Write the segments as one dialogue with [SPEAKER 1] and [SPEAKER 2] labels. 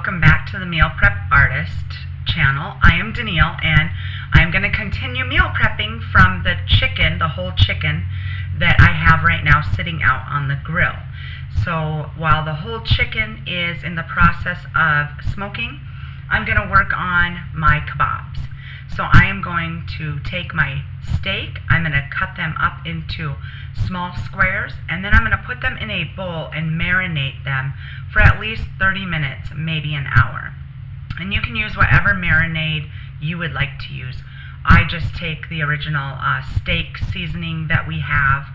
[SPEAKER 1] welcome back to the Meal Prep Artist channel. I am Danielle and I'm going to continue meal prepping from the chicken, the whole chicken that I have right now sitting out on the grill. So while the whole chicken is in the process of smoking, I'm going to work on my kebabs. So I am going to take my steak, I'm going to cut them up into small squares, and then I'm going to put them in a bowl and marinate them for at least 30 minutes, maybe an hour. And you can use whatever marinade you would like to use. I just take the original steak seasoning that we have,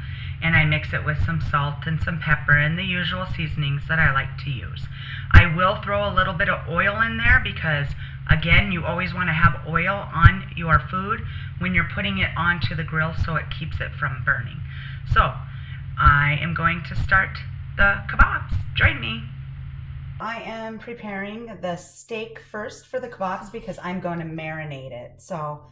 [SPEAKER 1] and I mix it with some salt and some pepper and the usual seasonings that I like to use. I will throw a little bit of oil in there because, again, you always want to have oil on your food when you're putting it onto the grill so it keeps it from burning. So I am going to start the kebabs. Join me. I am preparing the steak first for the kebabs because I'm going to marinate it. So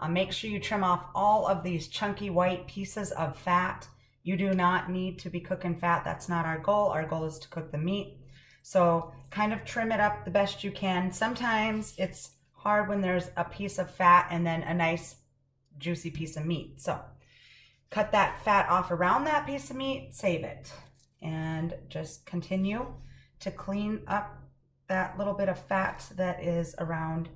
[SPEAKER 1] make sure you trim off all of these chunky white pieces of fat. You do not need to be cooking fat. That's not our goal. Our goal is to cook the meat. So kind of trim it up the best you can. Sometimes it's hard when there's a piece of fat and then a nice juicy piece of meat. So cut that fat off around that piece of meat, save it, and just continue to clean up that little bit of fat that is around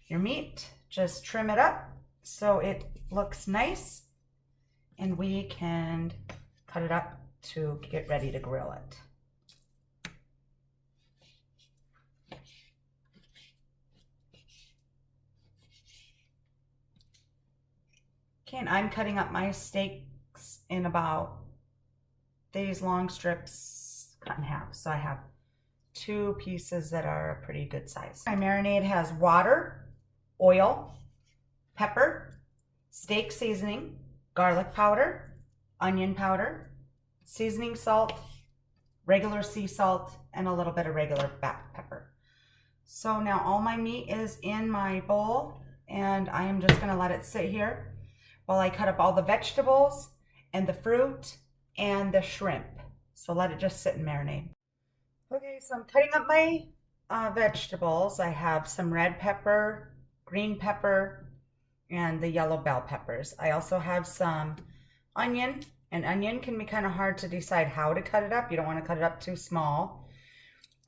[SPEAKER 1] your meat. Just trim it up so it looks nice, and we can cut it up to get ready to grill it. Okay, and I'm cutting up my steaks in about these long strips cut in half. So I have 2 pieces that are a pretty good size. My marinade has water, oil, pepper, steak seasoning, garlic powder, onion powder, seasoning salt, regular sea salt, and a little bit of regular black pepper. So now all my meat is in my bowl, and I am just gonna let it sit here while I cut up all the vegetables and the fruit and the shrimp. So let it just sit and marinate. Okay, so I'm cutting up my vegetables. I have some red pepper, green pepper, and the yellow bell peppers. I also have some onion, and onion can be kind of hard to decide how to cut it up. You don't want to cut it up too small.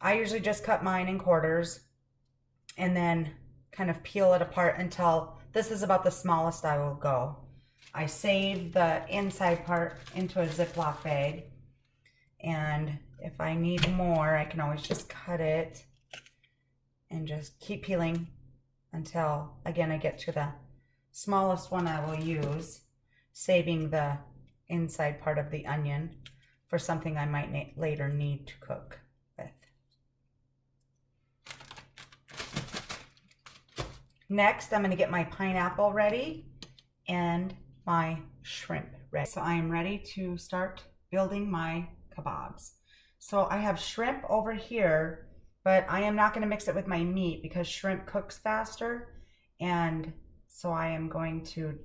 [SPEAKER 1] I usually just cut mine in quarters and then kind of peel it apart until this is about the smallest I will go. I save the inside part into a Ziploc bag, and if I need more, I can always just cut it and just keep peeling until, again, I get to the smallest one I will use, saving the inside part of the onion for something I might later need to cook with. Next, I'm going to get my pineapple ready and my shrimp ready. So I am ready to start building my kebabs. So I have shrimp over here, but I am not going to mix it with my meat because shrimp cooks faster, and so I am going to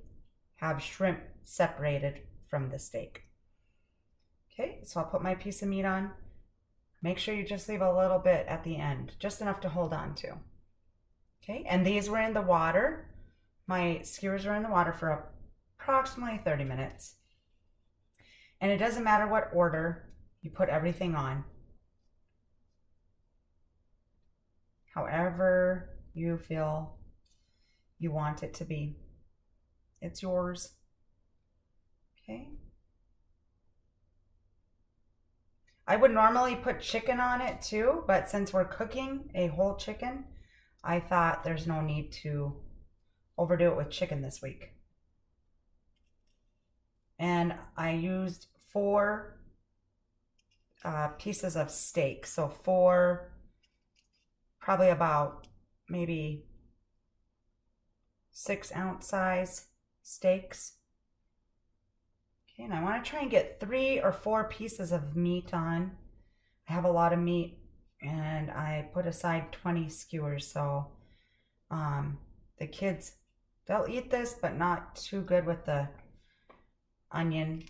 [SPEAKER 1] have shrimp separated from the steak. Okay, so I'll put my piece of meat on. Make sure you just leave a little bit at the end, just enough to hold on to. Okay, and these were in the water. My skewers were in the water for approximately 30 minutes. And it doesn't matter what order you put everything on. However you feel you want it to be. It's yours. Okay. I would normally put chicken on it too, but since we're cooking a whole chicken, I thought there's no need to overdo it with chicken this week. And I used 4 pieces of steak. So 4, probably about maybe 6-ounce size steaks. Okay, and I want to try and get 3 or 4 pieces of meat on. I have a lot of meat, and I put aside 20 skewers, so the kids, they'll eat this, but not too good with the onion.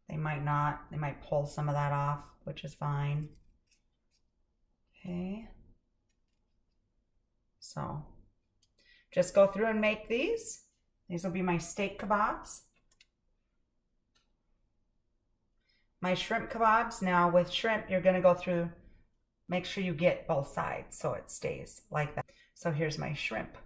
[SPEAKER 1] They might not. They might pull some of that off, which is fine. Okay. So just go through and make these. These will be my steak kebabs. My shrimp kebabs. Now with shrimp, you're going to go through, make sure you get both sides so it stays like that. So here's my shrimp.